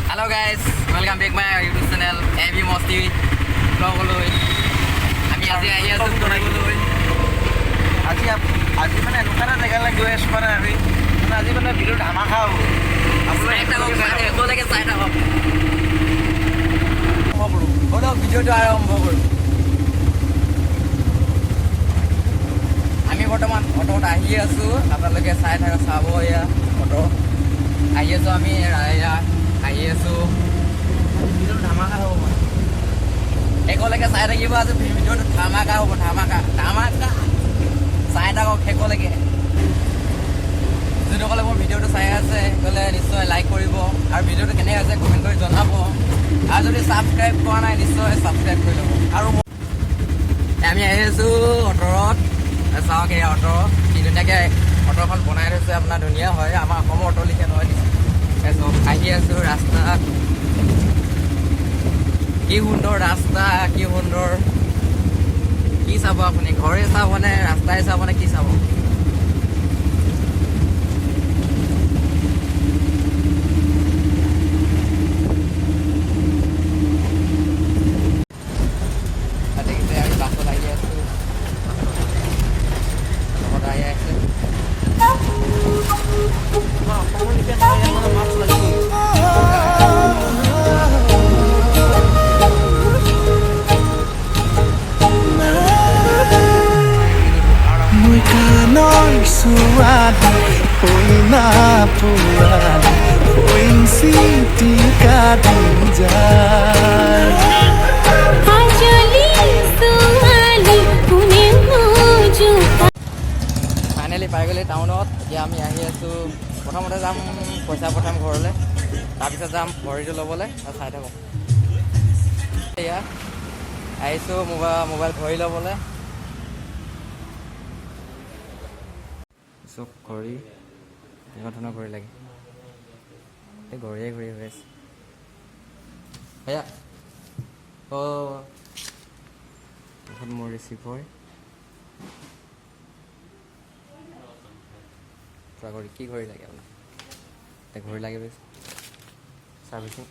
Hello guys, welcome back my YouTube channel AB Mosti vlog লৈ আমি আজি আহি আছো ফুৰিবলৈ আজি মানে এনেকুৱা এটা জেগালৈ গৈ আছোঁ মানে আমি মানে আজি মানে ভিডিঅ' ধামাকা হ'ব একেলগে চাই থাকক ভিডিঅ'টো আৰম্ভ কৰোঁ আমি বৰ্তমান অটোত আহি আছোঁ আপোনালোকে চাই থাকক চাব এয়া অটো আহি আছোঁ আমি আহি আছোঁ ভিডিঅ'টো ধামাকা হ'ব মানে শেষলৈকে চাই থাকিব আজি ভিডিঅ'টো ধামাকা হ'ব ধামাকা চাই থাকক শেষলৈকে যিসকলে মোৰ ভিডিঅ'টো চাই আছে সেইসকলে নিশ্চয় লাইক কৰিব আৰু ভিডিঅ'টো কেনেকৈ আছে কমেণ্ট কৰি জনাব আৰু যদি ছাবস্ক্ৰাইব কৰা নাই নিশ্চয় ছাবস্ক্ৰাইব কৰি ল'ব আৰু আমি আহি আছোঁ অটৰত চাওক এই অটো কি ধুনীয়াকৈ অটোখন বনাই থৈছে আপোনাৰ ধুনীয়া হয় আমাৰ অসমৰ অটো লিখীয়া নহয় চাওক আহি আছোঁ ৰাস্তাত কি সুন্দৰ ৰাস্তা কি সুন্দৰ কি চাব আপুনি ঘৰে চাবনে ৰাস্তাই চাবনে কি চাব দেখিছে আমি বাছত আহি আছোঁ লগত আহি আছে অসমৰ লিখীয়া নহয় ইয়াত মানে মাছ লাগিব Poina puan, poin siti kadinjai. Finally পাই গ'লে টাউনত এতিয়া আমি আহি আছোঁ প্ৰথমতে যাম পইচা পঠাম ঘৰলৈ তাৰপিছত যাম ভৰিটো ল'বলৈ আৰু চাই থাকোঁ এয়া আহিছোঁ মোবাইল ঘড়ী ল'বলৈ চব ঘড়ী তেনেকুৱা ধৰণৰ ঘড়ী লাগে এই ঘড়ীয়ে ঘড়ী হৈ আছে সেয়া এখন মোৰ ৰিচিভ হয় ঘড়ী কি ঘড়ী লাগে আপোনাক এতিয়া ঘড়ী লাগে বেছি চাৰ্ভিচিং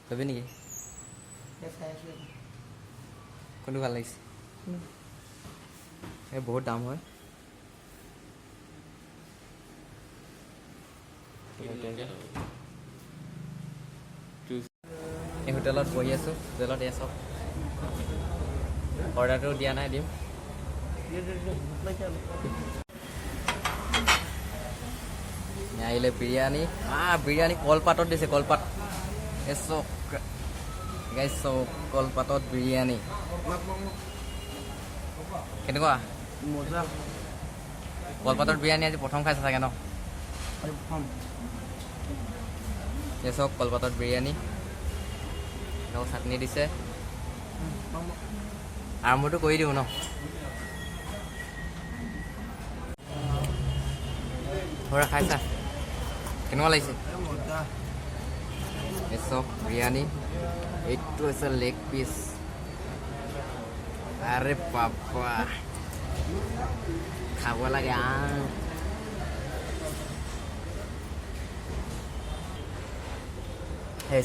ল'বি নেকি কোনটো ভাল লাগিছে এই বহুত দাম হয় এই হোটেলত বহি আছোঁ হোটেলত এয়া চব অৰ্ডাৰটো দিয়া নাই দিম আহিলে বিৰিয়ানী বিৰিয়ানী কলপাতত দিছে কলপাত এই চব গাইছ চব কলপাতত বিৰিয়ানী কেনেকুৱা মজা কলপাতৰ বিৰিয়ানী আজি প্ৰথম খাইছে চাগে ন এই চব কলপাতত বিৰিয়ানী আৰু চাটনি দিছে আৰম্ভটো কৰি দিওঁ ন ঘৰে খাইছা কেনেকুৱা লাগিছে এই চব বিৰিয়ানী এইটো হৈছে লেগ পিচ আৰে বাবা খাব লাগে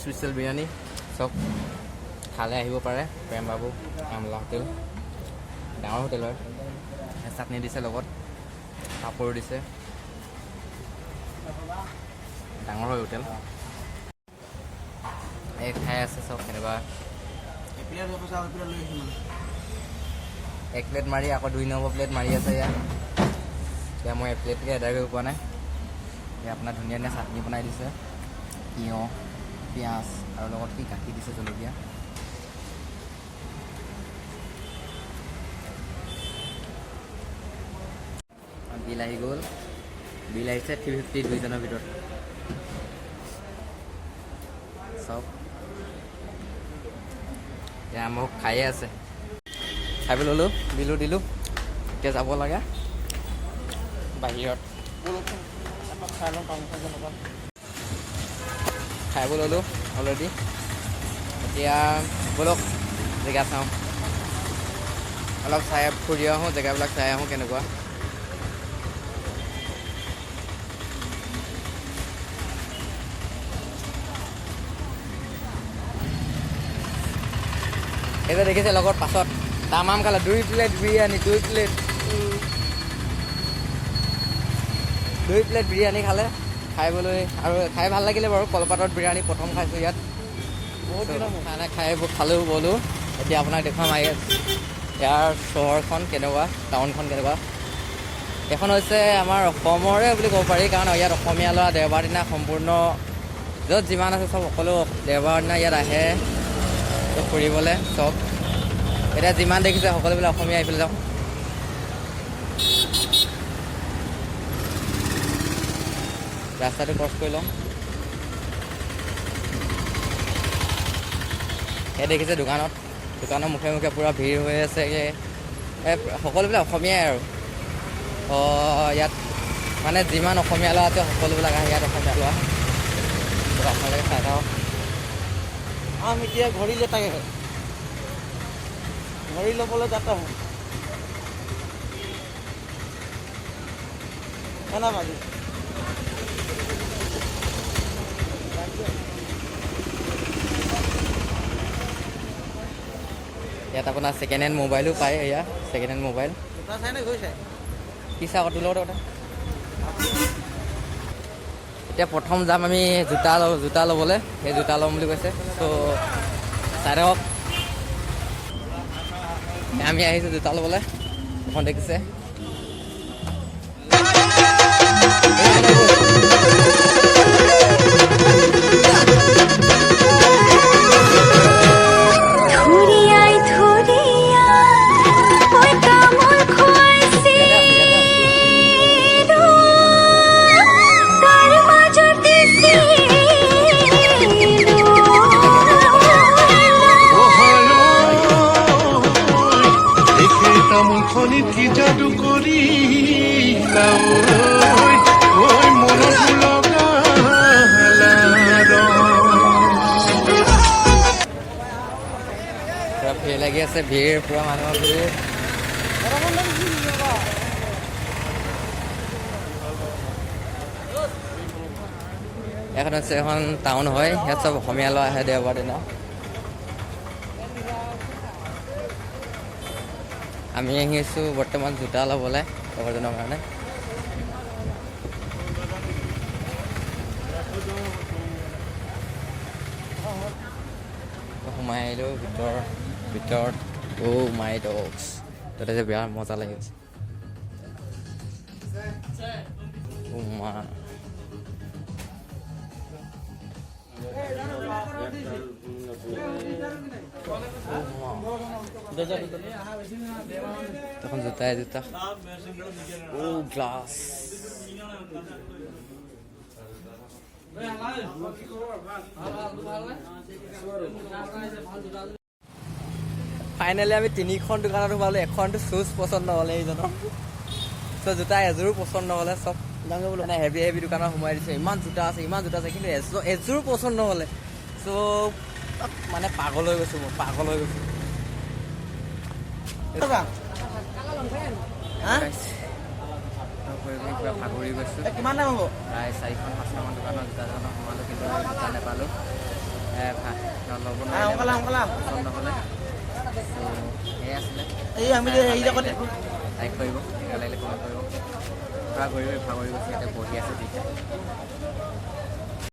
স্পেচিয়েল বিৰিয়ানী চব খালে আহিব পাৰে প্ৰেম বাবু আমলা হোটেল ডাঙৰ হোটেল হয় চাটনি দিছে লগত পাপৰ দিছে ডাঙৰ হয় হোটেল এই খাই আছে চব কেনেকুৱা এক প্লেট মাৰি আকৌ 2 নম্বৰ প্লেট মাৰি আছে ইয়াত এতিয়া মই এক প্লেটকৈ অৰ্ডাৰ কৰিব পৰা নাই এতিয়া আপোনাৰ ধুনীয়া ধুনীয়া চাটনি বনাই দিছে তিয়ঁহ পিঁয়াজ আৰু লগত কি গাখীৰ দিছে জলকীয়া বিল আহি গ'ল বিল আহিছে 350 দুইজনৰ ভিতৰত চব এতিয়া মোক খায়ে আছে খাই ল'লোঁ বিলো দিলোঁ এতিয়া যাব লাগে বাহিৰত খাই ল'লোঁ অলৰেডি এতিয়া ব'লক জেগা চাওঁ অলপ চাই ফুৰি আহোঁ জেগাবিলাক চাই আহোঁ কেনেকুৱা এই যে দেখিছে লগত পাছত তামাম খালে 2 প্লেট বিৰিয়ানী 2 প্লেট বিৰিয়ানী খালে খাইবলৈ আৰু খাই ভাল লাগিলে বাৰু কলপাতত বিৰিয়ানী প্ৰথম খাইছোঁ ইয়াত বহুত দিনৰ খানা খালেও গ'লোঁ এতিয়া আপোনাক দেখুৱাম ইয়াৰ চহৰখন কেনেকুৱা টাউনখন কেনেকুৱা এখন হৈছে আমাৰ অসমৰে বুলি ক'ব পাৰি কাৰণ ইয়াত অসমীয়া ল'ৰা দেওবাৰ দিনা সম্পূৰ্ণ য'ত যিমান আছে চব সকলো দেওবাৰ দিনা ইয়াত আহে ফুৰিবলৈ চব এতিয়া যিমান দেখিছে সকলোবিলাক অসমীয়া আহিবলৈ যাওঁ ৰাস্তাটো ক্ৰছ কৰি লওঁ এই দেখিছে দোকানৰ মুখে মুখে পূৰা ভিৰ হৈ আছে সকলোবিলাক অসমীয়াই আৰু ইয়াত মানে যিমান অসমীয়া ল'ৰা আছে সকলোবিলাক আহে ইয়াত অসমীয়া ল'ৰা আপোনালোকে চাই থাকক আমি এতিয়া ঘড়ী লেটাকে ঘড়ী ল'বলৈ যাতে হওঁ কেনা বাজি ইয়াত আপোনাৰ ছেকেণ্ড হেণ্ড মোবাইলো পায় এয়া ছেকেণ্ড হেণ্ড মোবাইল চাইনে গৈছে কি চা তোৰ লগত কথা এতিয়া প্ৰথম যাম আমি জোতা ল'বলৈ সেই জোতা ল'ম বুলি কৈছে ত' চাই থাকক আমি আহিছোঁ জোতা ল'বলৈ এখন দেখিছে কি যাদু করি ভিৰ লাগি আছে ভিৰ পুৰা মানুহৰ ভিৰ এখন হৈছে এখন টাউন হয় ইয়াত চব অসমীয়া ল'ৰা আহে দেওবাৰ দিনা আমি আহিছোঁ বৰ্তমান জোতা ল'বলৈ লগৰজনৰ কাৰণে সোমাই আহিলোঁ ভিতৰত মাই ডগছ তাতে যে বিৰাট মজা লাগিছে মা তখন জোতা গ্লাস ফাইনেলি আমি 3খন দোকানত সোমালোঁ এখনটো শ্বুজ পচন্দ নহ'লে এইজনৰ চ' জোতা এযোৰো পচন্দ নহ'লে চব মানে হেভি দোকানত সোমাই দিছে ইমান জোতা আছে কিন্তু এযোৰো পচন্দ নহ'লে চ' মানে পাগল হৈ গৈছোঁ মই ভাগৰি গৈছোঁ কিমান দাম হ'ব প্ৰায় 4-5খন দোকানত জোতা সোমালোঁ কিন্তু জোতা নাপালোঁ ল'ব নোৱাৰিলে পচন্দ নহ'লে সেয়াই আছিলে লাইক কৰিব লাগিলে কমেণ্ট কৰিব ভাগৰি গৈছোঁ ইয়াতে বহি আছে তেতিয়া